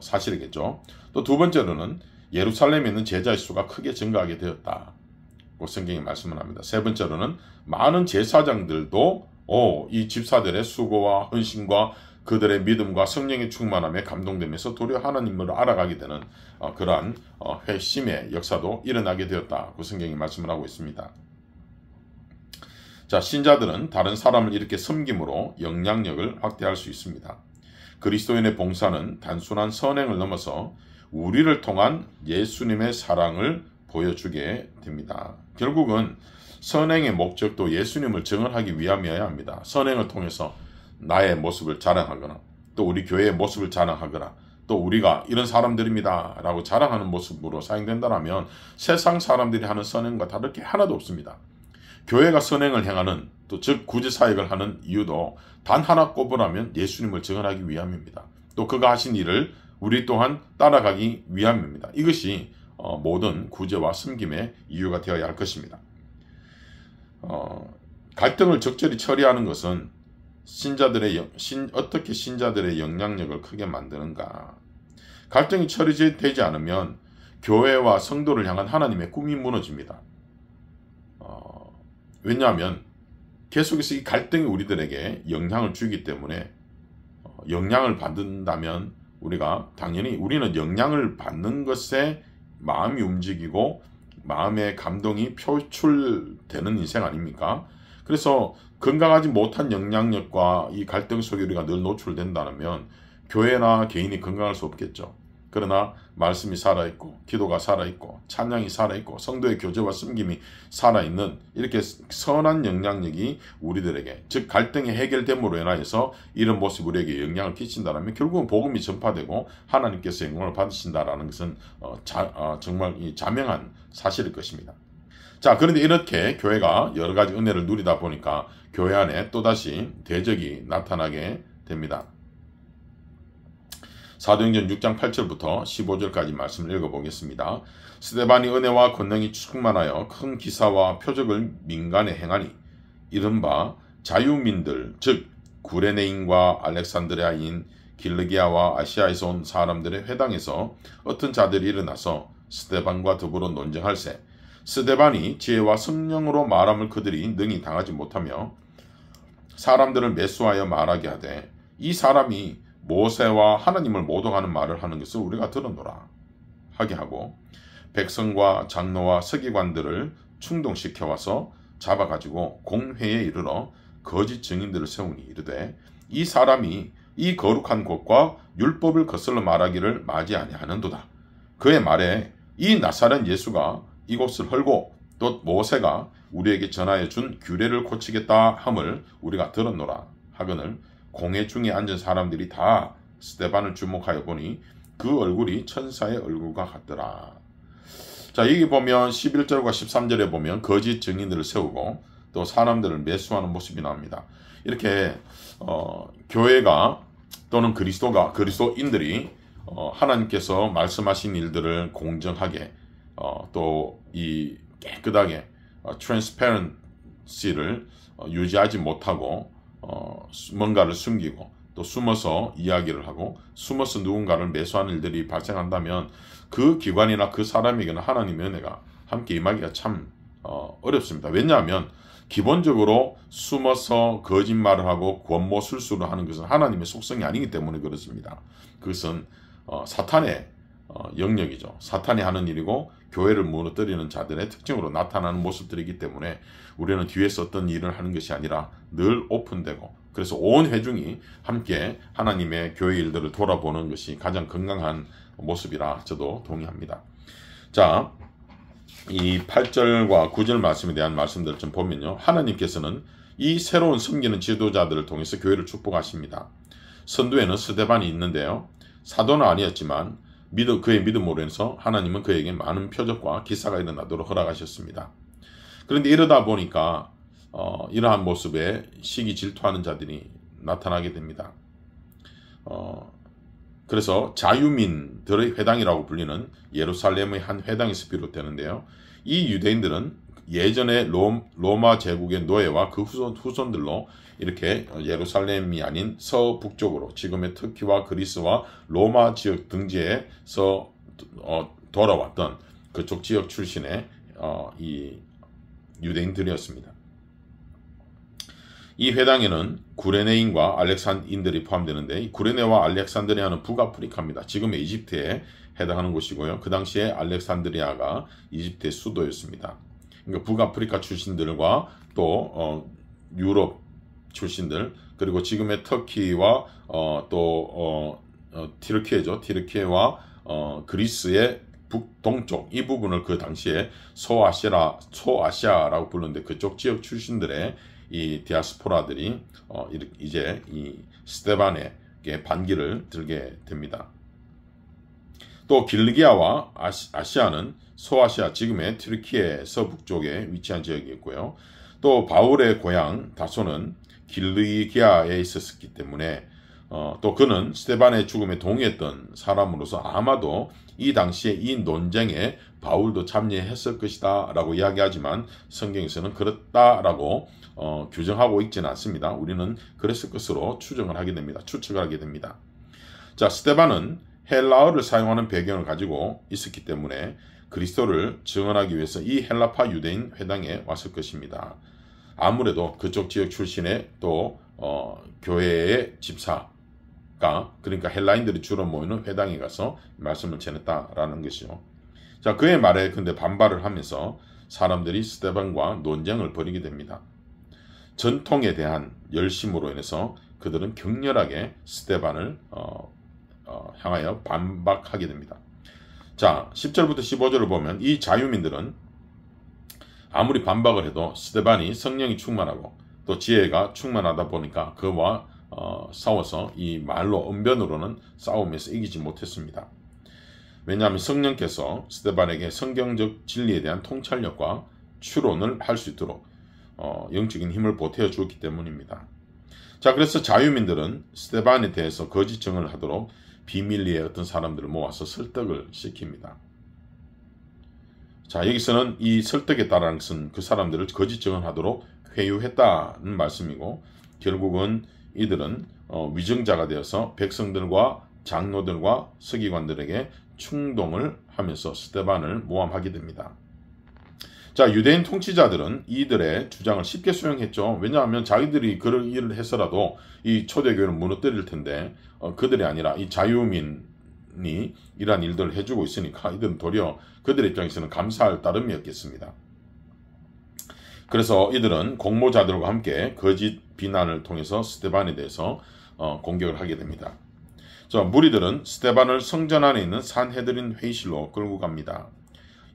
사실이겠죠. 또 두 번째로는 예루살렘에 있는 제자의 수가 크게 증가하게 되었다고 성경이 말씀을 합니다. 세 번째로는 많은 제사장들도 이 집사들의 수고와 헌신과 그들의 믿음과 성령의 충만함에 감동되면서 도리어 하나님을 알아가게 되는 그러한 회심의 역사도 일어나게 되었다고 성경이 말씀을 하고 있습니다. 자, 신자들은 다른 사람을 이렇게 섬김으로 영향력을 확대할 수 있습니다. 그리스도인의 봉사는 단순한 선행을 넘어서 우리를 통한 예수님의 사랑을 보여주게 됩니다. 결국은 선행의 목적도 예수님을 증언하기 위함이어야 합니다. 선행을 통해서 나의 모습을 자랑하거나 또 우리 교회의 모습을 자랑하거나 또 우리가 이런 사람들입니다 라고 자랑하는 모습으로 사용된다면 세상 사람들이 하는 선행과 다를 게 하나도 없습니다. 교회가 선행을 행하는 또 즉 구제사역을 하는 이유도 단 하나 꼽으라면 예수님을 증언하기 위함입니다. 또 그가 하신 일을 우리 또한 따라가기 위함입니다. 이것이 모든 구제와 섬김의 이유가 되어야 할 것입니다. 갈등을 적절히 처리하는 것은 어떻게 신자들의 영향력을 크게 만드는가. 갈등이 처리되지 않으면 교회와 성도를 향한 하나님의 꿈이 무너집니다. 왜냐하면 계속해서 이 갈등이 우리들에게 영향을 주기 때문에 영향을 받는다면 우리는 영향을 받는 것에 마음이 움직이고 마음의 감동이 표출되는 인생 아닙니까? 그래서 건강하지 못한 영향력과 이 갈등 속에 우리가 늘 노출된다면 교회나 개인이 건강할 수 없겠죠. 그러나 말씀이 살아있고 기도가 살아있고 찬양이 살아있고 성도의 교제와 섬김이 살아있는 이렇게 선한 영향력이 우리들에게 즉 갈등이 해결됨으로 인하여서 이런 모습이 우리에게 영향을 끼친다면 결국은 복음이 전파되고 하나님께서 영광을 받으신다라는 것은 정말 이 자명한 사실일 것입니다. 자, 그런데 이렇게 교회가 여러 가지 은혜를 누리다 보니까 교회 안에 또다시 대적이 나타나게 됩니다. 사도행전 6장 8절부터 15절까지 말씀을 읽어보겠습니다. 스데반이 은혜와 권능이 충만하여 큰 기사와 표적을 민간에 행하니 이른바 자유민들 즉 구레네인과 알렉산드리아인 길르기아와 아시아에서 온 사람들의 회당에서 어떤 자들이 일어나서 스데반과 더불어 논쟁할세 스데반이 지혜와 성령으로 말함을 그들이 능히 당하지 못하며 사람들을 매수하여 말하게 하되 이 사람이 모세와 하나님을 모독하는 말을 하는 것을 우리가 들었노라 하게 하고 백성과 장로와 서기관들을 충동시켜 와서 잡아가지고 공회에 이르러 거짓 증인들을 세우니 이르되 이 사람이 이 거룩한 곳과 율법을 거슬러 말하기를 마지 아니하는도다. 그의 말에 이 나사렛 예수가 이곳을 헐고 또 모세가 우리에게 전하여 준 규례를 고치겠다 함을 우리가 들었노라 하거늘 공회 중에 앉은 사람들이 다 스데반을 주목하여 보니 그 얼굴이 천사의 얼굴과 같더라. 자, 여기 보면 11절과 13절에 보면 거짓 증인들을 세우고 또 사람들을 매수하는 모습이 나옵니다. 이렇게 교회가 또는 그리스도인들이 하나님께서 말씀하신 일들을 공정하게 또 이 깨끗하게 트랜스페런시를 유지하지 못하고 뭔가를 숨기고 또 숨어서 이야기를 하고 숨어서 누군가를 매수하는 일들이 발생한다면 그 기관이나 그 사람에게는 하나님의 은혜가 함께 임하기가 참 어렵습니다. 왜냐하면 기본적으로 숨어서 거짓말을 하고 권모술수를 하는 것은 하나님의 속성이 아니기 때문에 그렇습니다. 그것은 사탄의 영역이죠. 사탄이 하는 일이고 교회를 무너뜨리는 자들의 특징으로 나타나는 모습들이기 때문에 우리는 뒤에서 어떤 일을 하는 것이 아니라 늘 오픈되고 그래서 온 회중이 함께 하나님의 교회 일들을 돌아보는 것이 가장 건강한 모습이라 저도 동의합니다. 자, 이 8절과 9절 말씀에 대한 말씀들을 좀 보면요. 하나님께서는 이 새로운 섬기는 지도자들을 통해서 교회를 축복하십니다. 선두에는 스데반이 있는데요. 사도는 아니었지만 그의 믿음으로 인해서 하나님은 그에게 많은 표적과 기사가 일어나도록 허락하셨습니다. 그런데 이러다 보니까 이러한 모습에 시기 질투하는 자들이 나타나게 됩니다. 그래서 자유민들의 회당이라고 불리는 예루살렘의 한 회당에서 비롯되는데요. 이 유대인들은 예전에 로마 제국의 노예와 그 후손들로 이렇게 예루살렘이 아닌 서북쪽으로 지금의 터키와 그리스와 로마 지역 등지에서 돌아왔던 그쪽 지역 출신의 이 유대인들이었습니다. 이 회당에는 구레네인과 알렉산인들이 포함되는데, 이 구레네와 알렉산드리아는 북아프리카입니다. 지금의 이집트에 해당하는 곳이고요. 그 당시에 알렉산드리아가 이집트의 수도였습니다. 그러니까 북아프리카 출신들과 또 유럽 출신들, 그리고 지금의 터키와 또 티르키예죠. 티르키와 그리스의 북동쪽 이 부분을 그 당시에 소아시아라고 부르는데, 그쪽 지역 출신들의 이 디아스포라들이 이제 이 스데반에게 반기를 들게 됩니다. 또 길리기아와 아시아는 소아시아, 지금의 튀르키예 서북쪽에 위치한 지역이었고요. 또 바울의 고향 다소는 길리기아에 있었기 때문에 또 그는 스데반의 죽음에 동의했던 사람으로서 아마도 이 당시에 이 논쟁에 바울도 참여했을 것이다 라고 이야기하지만, 성경에서는 그렇다라고 규정하고 있지는 않습니다. 우리는 그랬을 것으로 추측을 하게 됩니다. 자, 스데반은 헬라어를 사용하는 배경을 가지고 있었기 때문에 그리스도를 증언하기 위해서 이 헬라파 유대인 회당에 왔을 것입니다. 아무래도 그쪽 지역 출신의 또 교회의 집사가, 그러니까 헬라인들이 주로 모이는 회당에 가서 말씀을 전했다라는 것이죠. 자, 그의 말에 근데 반발을 하면서 사람들이 스데반과 논쟁을 벌이게 됩니다. 전통에 대한 열심으로 인해서 그들은 격렬하게 스데반을 향하여 반박하게 됩니다. 자, 10절부터 15절을 보면 이 자유민들은 아무리 반박을 해도 스데반이 성령이 충만하고 또 지혜가 충만하다 보니까 그와 싸워서 이 말로 언변으로는 싸움에서 이기지 못했습니다. 왜냐하면 성령께서 스데반에게 성경적 진리에 대한 통찰력과 추론을 할 수 있도록 영적인 힘을 보태어 주었기 때문입니다. 자, 그래서 자유민들은 스데반에 대해서 거짓 증언을 하도록 비밀리에 어떤 사람들을 모아서 설득을 시킵니다. 자, 여기서는 이 설득에 따른 것은 그 사람들을 거짓 증언하도록 회유했다는 말씀이고, 결국은 이들은 위정자가 되어서 백성들과 장로들과 서기관들에게 충동을 하면서 스데반을 모함하게 됩니다. 자, 유대인 통치자들은 이들의 주장을 쉽게 수용했죠. 왜냐하면 자기들이 그런 일을 해서라도 이 초대교회는 무너뜨릴 텐데 그들이 아니라 이 자유민이 이러한 일들을 해주고 있으니까 이들은 도리어 그들의 입장에서는 감사할 따름이었겠습니다. 그래서 이들은 공모자들과 함께 거짓 비난을 통해서 스데반에 대해서 공격을 하게 됩니다. 자, 무리들은 스데반을 성전 안에 있는 산헤드린 회의실로 끌고 갑니다.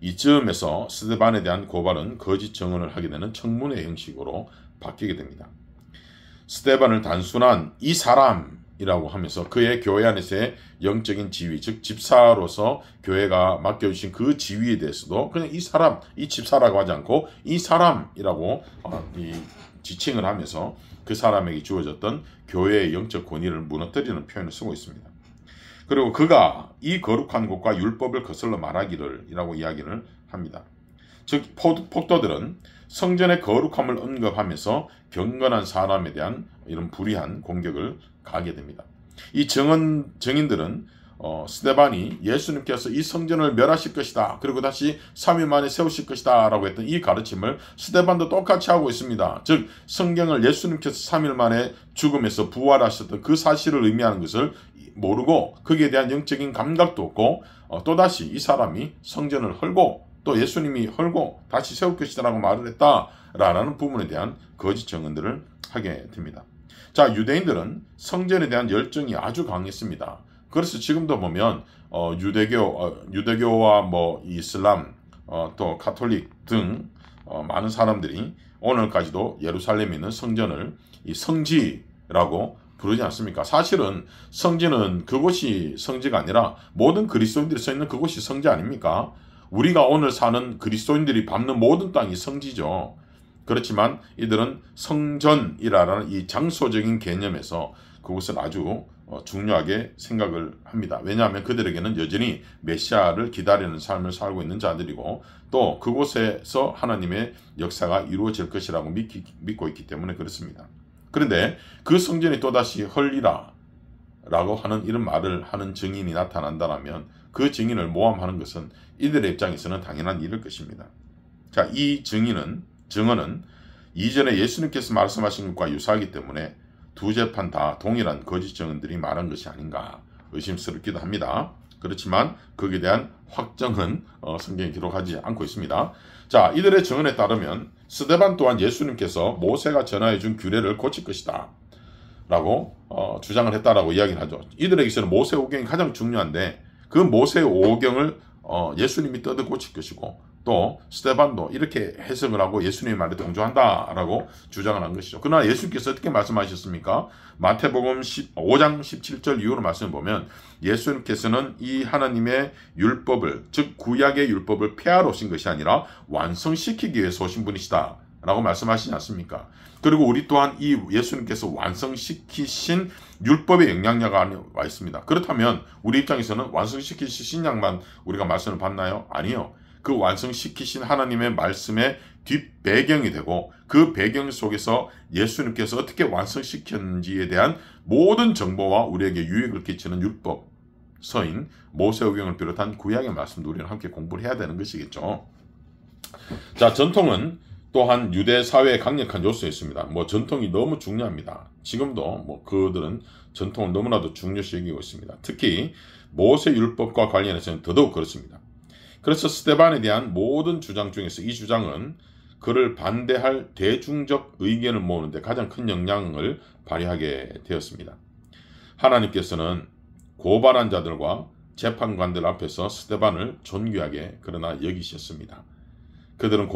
이쯤에서 스데반에 대한 고발은 거짓 증언을 하게 되는 청문회 형식으로 바뀌게 됩니다. 스데반을 단순한 이 사람이라고 하면서 그의 교회 안에서의 영적인 지위, 즉 집사로서 교회가 맡겨주신 그 지위에 대해서도 그냥 이 사람, 이 집사라고 하지 않고 이 사람이라고 지칭을 하면서 그 사람에게 주어졌던 교회의 영적 권위를 무너뜨리는 표현을 쓰고 있습니다. 그리고 그가 이 거룩한 곳과 율법을 거슬러 말하기를 이라고 이야기를 합니다. 즉 폭도들은 성전의 거룩함을 언급하면서 경건한 사람에 대한 이런 불의한 공격을 가하게 됩니다. 이 증인들은 스데반이 예수님께서 이 성전을 멸하실 것이다, 그리고 다시 3일 만에 세우실 것이다 라고 했던 이 가르침을 스데반도 똑같이 하고 있습니다. 즉 성경을 예수님께서 3일 만에 죽음에서 부활하셨던 그 사실을 의미하는 것을 모르고 거기에 대한 영적인 감각도 없고 또다시 이 사람이 성전을 헐고 또 예수님이 헐고 다시 세울 것이라고 말을 했다라는 부분에 대한 거짓 증언들을 하게 됩니다. 자, 유대인들은 성전에 대한 열정이 아주 강했습니다. 그래서 지금도 보면 유대교와 뭐 이슬람 또 가톨릭 등 많은 사람들이 오늘까지도 예루살렘에 있는 성전을 이 성지라고 부르지 않습니까? 사실은 성지는 그곳이 성지가 아니라 모든 그리스도인들이 서 있는 그곳이 성지 아닙니까? 우리가 오늘 사는 그리스도인들이 밟는 모든 땅이 성지죠. 그렇지만 이들은 성전이라는 이 장소적인 개념에서 그곳을 아주 중요하게 생각을 합니다. 왜냐하면 그들에게는 여전히 메시아를 기다리는 삶을 살고 있는 자들이고 또 그곳에서 하나님의 역사가 이루어질 것이라고 믿고 있기 때문에 그렇습니다. 그런데 그 성전이 또다시 헐리라 라고 하는 이런 말을 하는 증인이 나타난다면 그 증인을 모함하는 것은 이들의 입장에서는 당연한 일일 것입니다. 자, 이 증언은 이전에 예수님께서 말씀하신 것과 유사하기 때문에 두 재판 다 동일한 거짓 증언들이 말한 것이 아닌가 의심스럽기도 합니다. 그렇지만 거기에 대한 확정은 성경에 기록하지 않고 있습니다. 자, 이들의 증언에 따르면 스데반 또한 예수님께서 모세가 전하여 준 규례를 고칠 것이다 라고 주장을 했다라고 이야기를 하죠. 이들에게서는 모세 오경이 가장 중요한데 그 모세 오경을 예수님이 떠들 고칠 것이고 또 스데반도 이렇게 해석을 하고 예수님의 말에 동조한다라고 주장을 한 것이죠. 그러나 예수님께서 어떻게 말씀하셨습니까? 마태복음 5장 17절 이후로 말씀을 보면 예수님께서는 이 하나님의 율법을 즉 구약의 율법을 폐하러 오신 것이 아니라 완성시키기 위해서 오신 분이시다 라고 말씀하시지 않습니까? 그리고 우리 또한 이 예수님께서 완성시키신 율법의 영향력가 안에 와 있습니다. 그렇다면 우리 입장에서는 완성시키신 신약만 우리가 말씀을 받나요? 아니요. 그 완성시키신 하나님의 말씀의 뒷배경이 되고 그 배경 속에서 예수님께서 어떻게 완성시켰는지에 대한 모든 정보와 우리에게 유익을 끼치는 율법서인 모세오경을 비롯한 구약의 말씀도 우리는 함께 공부를 해야 되는 것이겠죠. 자, 전통은 또한 유대 사회의 강력한 요소였습니다. 전통이 너무 중요합니다. 지금도 그들은 전통을 너무나도 중요시 여기고 있습니다. 특히 모세 율법과 관련해서는 더더욱 그렇습니다. 그래서 스데반에 대한 모든 주장 중에서 이 주장은 그를 반대할 대중적 의견을 모으는 데 가장 큰 영향을 발휘하게 되었습니다. 하나님께서는 고발한 자들과 재판관들 앞에서 스데반을 존귀하게 그러나 여기셨습니다. 그들은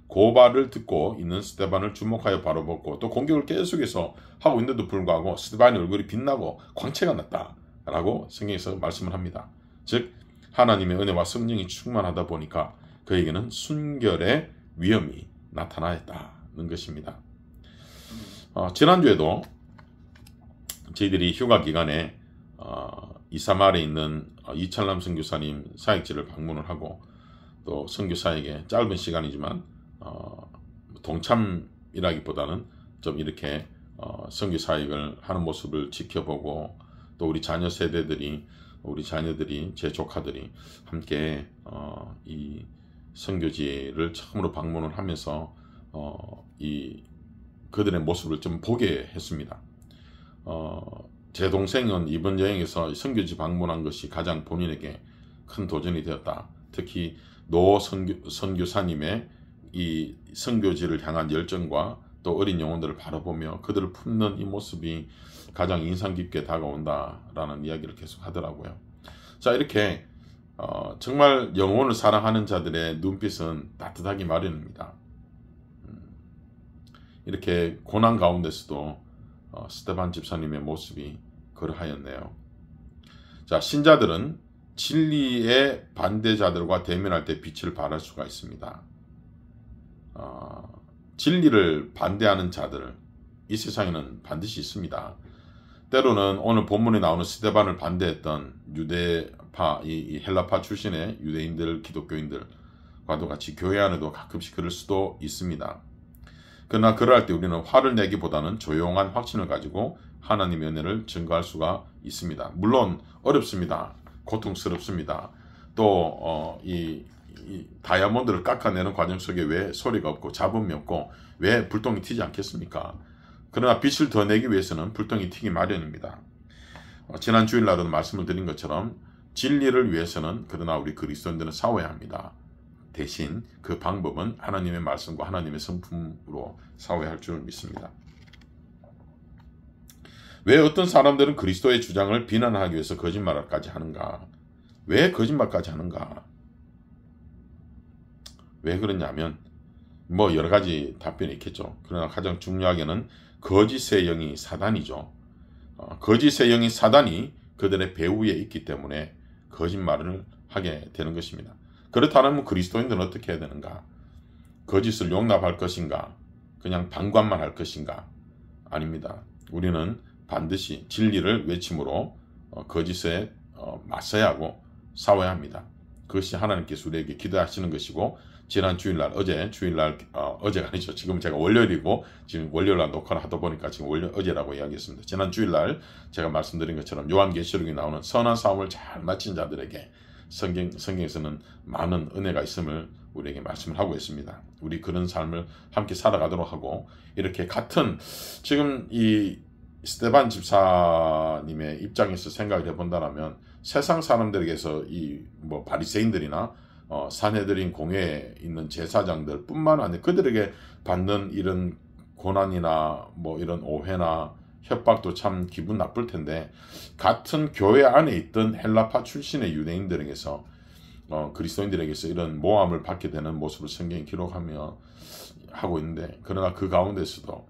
고발을 듣고 있는 스데반을 주목하여 바라보고 또 공격을 계속해서 하고 있는데도 불구하고 스데반의 얼굴이 빛나고 광채가 났다라고 성경에서 말씀을 합니다. 즉 하나님의 은혜와 성령이 충만하다 보니까 그에게는 순결의 위엄이 나타나였다는 것입니다. 지난주에도 저희들이 휴가 기간에 이사마을에 있는 이철남 선교사님 사역지를 방문을 하고 또 선교사에게 짧은 시간이지만 동참이라기보다는 좀 이렇게 선교 사역을 하는 모습을 지켜보고 또 우리 자녀들이 제 조카들이 함께 이 선교지를 처음으로 방문을 하면서 이 그들의 모습을 좀 보게 했습니다. 제 동생은 이번 여행에서 선교지 방문한 것이 가장 본인에게 큰 도전이 되었다. 특히 노 선교사님의 이 선교지를 향한 열정과 또 어린 영혼들을 바라보며 그들을 품는 이 모습이 가장 인상 깊게 다가온다라는 이야기를 계속 하더라고요. 자, 이렇게 정말 영혼을 사랑하는 자들의 눈빛은 따뜻하기 마련입니다. 이렇게 고난 가운데서도 스데반 집사님의 모습이 그러하였네요. 자, 신자들은 진리의 반대자들과 대면할 때 빛을 발할 수가 있습니다. 진리를 반대하는 자들, 이 세상에는 반드시 있습니다. 때로는 오늘 본문에 나오는 스데반을 반대했던 유대파, 이 헬라파 출신의 유대인들, 기독교인들과도 같이 교회 안에도 가끔씩 그럴 수도 있습니다. 그러나 그럴 때 우리는 화를 내기보다는 조용한 확신을 가지고 하나님의 은혜를 증거할 수가 있습니다. 물론 어렵습니다. 고통스럽습니다. 또 이 다이아몬드를 깎아내는 과정 속에 왜 소리가 없고 잡음이 없고 왜 불똥이 튀지 않겠습니까? 그러나 빛을 더 내기 위해서는 불똥이 튀기 마련입니다. 지난 주일날은 말씀을 드린 것처럼 진리를 위해서는 그러나 우리 그리스도인들은 싸워야 합니다. 대신 그 방법은 하나님의 말씀과 하나님의 성품으로 싸워야 할 줄 믿습니다. 왜 어떤 사람들은 그리스도의 주장을 비난하기 위해서 거짓말까지 하는가? 왜 거짓말까지 하는가? 왜 그러냐면 여러 가지 답변이 있겠죠. 그러나 가장 중요하게는 거짓의 영이 사단이죠. 거짓의 영이 사단이 그들의 배후에 있기 때문에 거짓말을 하게 되는 것입니다. 그렇다면 그리스도인들은 어떻게 해야 되는가? 거짓을 용납할 것인가? 그냥 방관만 할 것인가? 아닙니다. 우리는 반드시 진리를 외침으로 거짓에 맞서야 하고 싸워야 합니다. 그것이 하나님께서 우리에게 기도하시는 것이고, 지난 주일날, 어제가 아니죠. 지금 제가 월요일이고, 지금 월요일날 녹화를 하다 보니까 지금 어제라고 이야기했습니다. 지난 주일날 제가 말씀드린 것처럼 요한계시록에 나오는 선한 싸움을 잘 마친 자들에게 성경에서는 많은 은혜가 있음을 우리에게 말씀을 하고 있습니다. 우리 그런 삶을 함께 살아가도록 하고, 이렇게 같은, 지금 이 스데반 집사님의 입장에서 생각을 해본다면, 세상 사람들에게서 이 바리새인들이나 산헤드린 공회에 있는 제사장들 뿐만 아니라 그들에게 받는 이런 고난이나 이런 오해나 협박도 참 기분 나쁠 텐데, 같은 교회 안에 있던 헬라파 출신의 유대인들에게서 그리스도인들에게서 이런 모함을 받게 되는 모습을 성경이 기록하며 하고 있는데, 그러나 그 가운데서도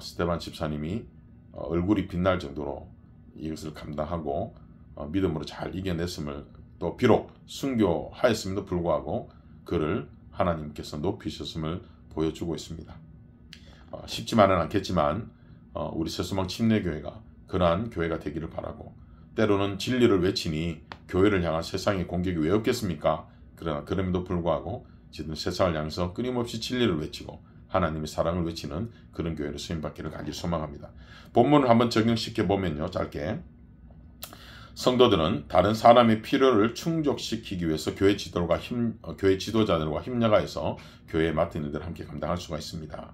스데반 집사님이 얼굴이 빛날 정도로 이것을 감당하고 믿음으로 잘 이겨냈음을, 또 비록 순교하였음에도 불구하고 그를 하나님께서 높이셨음을 보여주고 있습니다. 쉽지만은 않겠지만 우리 새소망 침례교회가 그러한 교회가 되기를 바라고, 때로는 진리를 외치니 교회를 향한 세상의 공격이 왜 없겠습니까? 그러나 그럼에도 불구하고 지금 세상을 향해서 끊임없이 진리를 외치고 하나님의 사랑을 외치는 그런 교회로 쓰임받기를 간절히 소망합니다. 본문을 한번 적용시켜 보면요, 짧게, 성도들은 다른 사람의 필요를 충족시키기 위해서 교회 지도자들과 협력하여서 교회에 맡은 일들을 함께 감당할 수가 있습니다.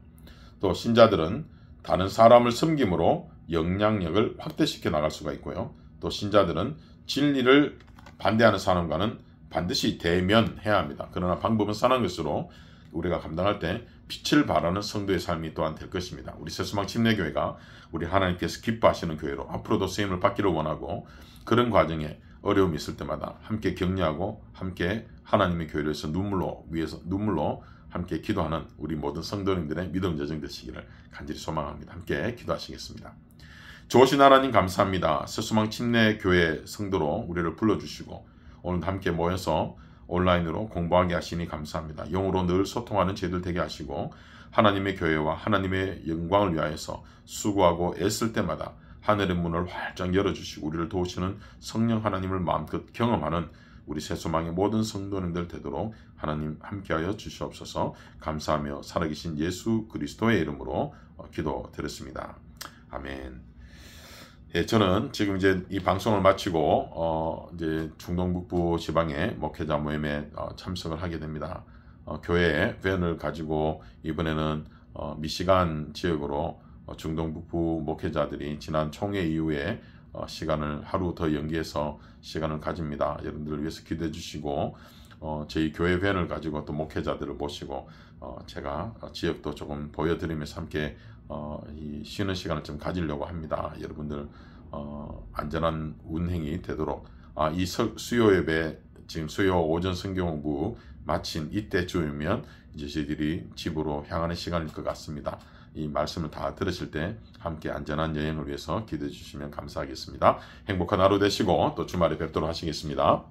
또 신자들은 다른 사람을 섬김으로 영향력을 확대시켜 나갈 수가 있고요. 또 신자들은 진리를 반대하는 사람과는 반드시 대면해야 합니다. 그러나 방법은 선한 것으로 우리가 감당할 때 빛을 발하는 성도의 삶이 또한 될 것입니다. 우리 새소망 침례교회가 우리 하나님께서 기뻐하시는 교회로 앞으로도 쓰임을 받기를 원하고, 그런 과정에 어려움이 있을 때마다 함께 격려하고 함께 하나님의 교회를 위해서 눈물로 함께 기도하는 우리 모든 성도님들의 믿음 여정 되시기를 간절히 소망합니다. 함께 기도하시겠습니다. 좋으신 하나님 감사합니다. 새소망 침례교회 성도로 우리를 불러주시고 오늘 함께 모여서 온라인으로 공부하게 하시니 감사합니다. 영으로 늘 소통하는 저희들 되게 하시고, 하나님의 교회와 하나님의 영광을 위하여서 수고하고 애쓸 때마다 하늘의 문을 활짝 열어주시고 우리를 도우시는 성령 하나님을 마음껏 경험하는 우리 새소망의 모든 성도님들 되도록 하나님 함께하여 주시옵소서. 감사하며 살아계신 예수 그리스도의 이름으로 기도드렸습니다. 아멘. 예, 저는 지금 이제 이 방송을 마치고 이제 중동북부 지방의 목회자 모임에 참석을 하게 됩니다. 교회에 밴을 가지고 이번에는 미시간 지역으로 중동북부 목회자들이 지난 총회 이후에 시간을 하루 더 연기해서 시간을 가집니다. 여러분들을 위해서 기도해 주시고, 저희 교회 밴을 가지고 또 목회자들을 모시고 제가 지역도 조금 보여드리면서 함께 이 쉬는 시간을 좀 가지려고 합니다. 여러분들 안전한 운행이 되도록, 이 수요 예배, 지금 수요 오전 성경 공부 마친 이때쯤이면 이제 저희들이 집으로 향하는 시간일 것 같습니다. 이 말씀을 다 들으실 때 함께 안전한 여행을 위해서 기도해 주시면 감사하겠습니다. 행복한 하루 되시고 또 주말에 뵙도록 하시겠습니다.